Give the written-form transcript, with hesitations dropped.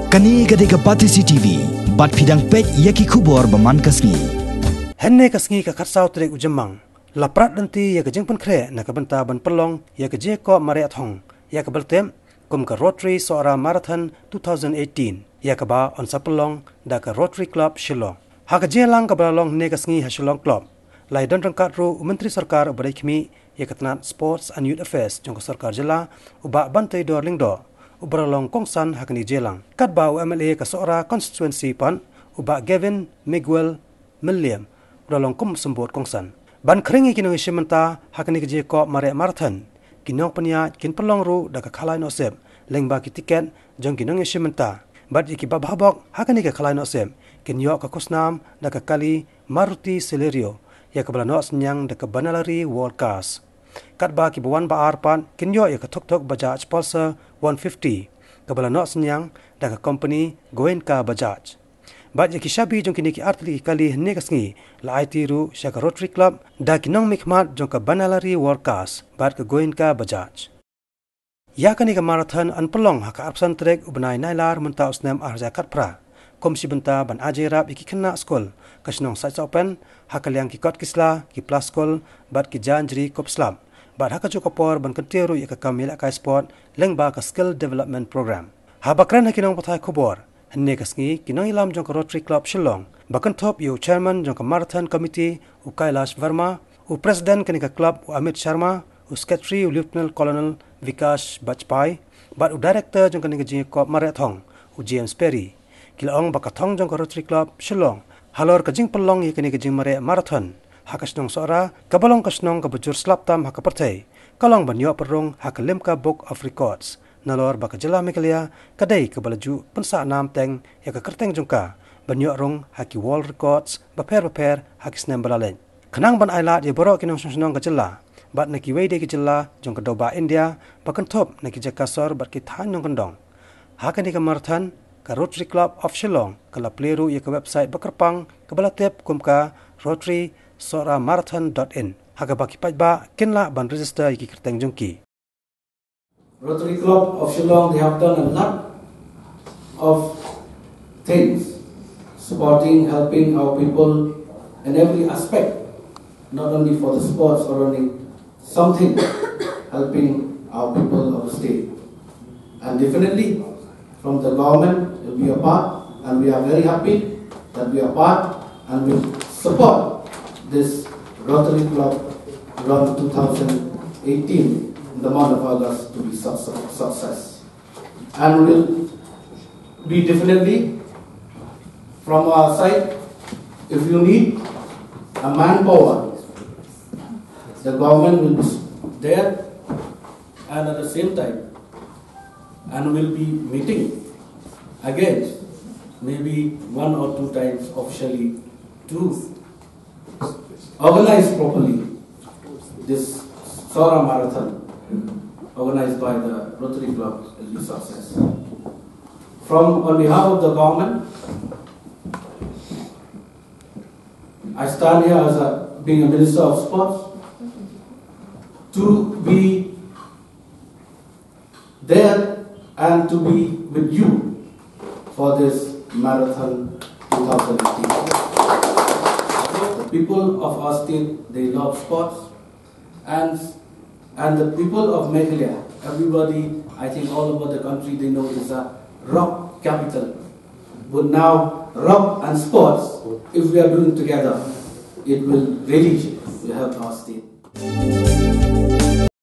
Kani gade ka Pati CTV, bat pidang pet yaki kubor baman kasngi. Henne kasngi ka khatsau trek ujamang. Laprat nanti ya ka jengpan kre na ka banta ban perlong ya ka je ko mare athong. Ya ka beltem kum ka Rotary Sora Marathon 2018. Ya ka ba on sapelong da ka Rotary Club Shillong. Ha ka je lang ka balong ne kasngi ha Shillong Club. Lai dan rangkat ru Menteri Sarkar Badai Khimi ya ka tanat Sports and Youth Affairs jong ka Sarkar Jela uba bantai dor lingdo. Ubralong kongsan hakni jelang. Kat ba MLA ka Sora constituency pan uba Gavin Miguel Milliam ubralong kum sembut kongsan. Ban keringi kinong isimenta hakni je ko mare marathon. Kinong panya kin pelong ru da ka khalai no sep lengba ki tiket jong kinong isimenta. Bat iki babhabok hakni ka khalai no sep kin yo ka kusnam da ka kali Maruti Celerio ya ka balano senyang da ka Banalari World Cars. Kat ba ki bawan ba arpan kinyo ya ka tok Bajaj Pulsar 150 ka balano senyang da ka company Goenka Bajaj. Bat ya ki shabi jong kini ki artli kali hne kasngi la IT ru sya ka Rotary Club da kinong mikmat jong ka Banalari World Cars bat ka Goenka Bajaj. Ya kani ka marathon an pelong ha ka absan trek ubnai nailar menta usnem arja kat pra. Komisi benta ban ajerap iki kena skol kasnong sites open hakaliang ki kot kisla ki plus skol bat ki janjri kopslam bat haka jokopor ban kenteru ya ka kamila kai sport lengba ka skill development program ha bakran hakinong pathai khobor hne kasngi kinong ilam jong ka Rotary Club Shillong bakan top yu chairman jong ka marathon committee u Kailash Verma u president kani ka club u Amit Sharma u secretary u Lieutenant Colonel Vikas Bajpai bat u director jong kani ka ji ko marathon u James Perry Kilaong bakathong jong ka Rotary Club Shillong halor ka jing pelong ye kani ka jing mare marathon hakasnong sora kabalong kasnong ka bujur slaptam hakapertai kalong banyo perung hakalimka Book of Records nalor baka jela Meghalaya kadai ka balaju pensa nam teng ya ka kerteng jongka banyo rung haki World Records baper hakisnem balalen kanang ban ailat ye borok kinong snong ka jela bat naki weide ki jela jong ka doba India bakan top naki jakasor bat ki than nong kandong hakani ka marathon ka Rotary Club of Shillong kala pleru ya ka website bakarpang kabalatep kumka Rotary Sora Marathon.in haga baki pajba kinla ban register iki kerteng jongki. Rotary Club of Shillong, they have done a lot of things supporting, helping our people in every aspect, not only for the sports or only something helping our people of the state. And definitely from the government will be a part, and we are very happy that we are part and we support this Rotary Club run 2018 in the month of August to be success. And will be definitely from our side, if you need a manpower, the government will be there, and at the same time and will be meeting again, maybe 1 or 2 times officially to organize properly this Sora Marathon organized by the Rotary Club will be success. On behalf of the government, I stand here as being a Minister of Sports to be there and to be with you for this Marathon 2018. The people of our state, they love sports, and the people of Meghalaya, everybody, I think all over the country, they know it's a rock capital. But now, rock and sports, if we are doing together, it will really help our state.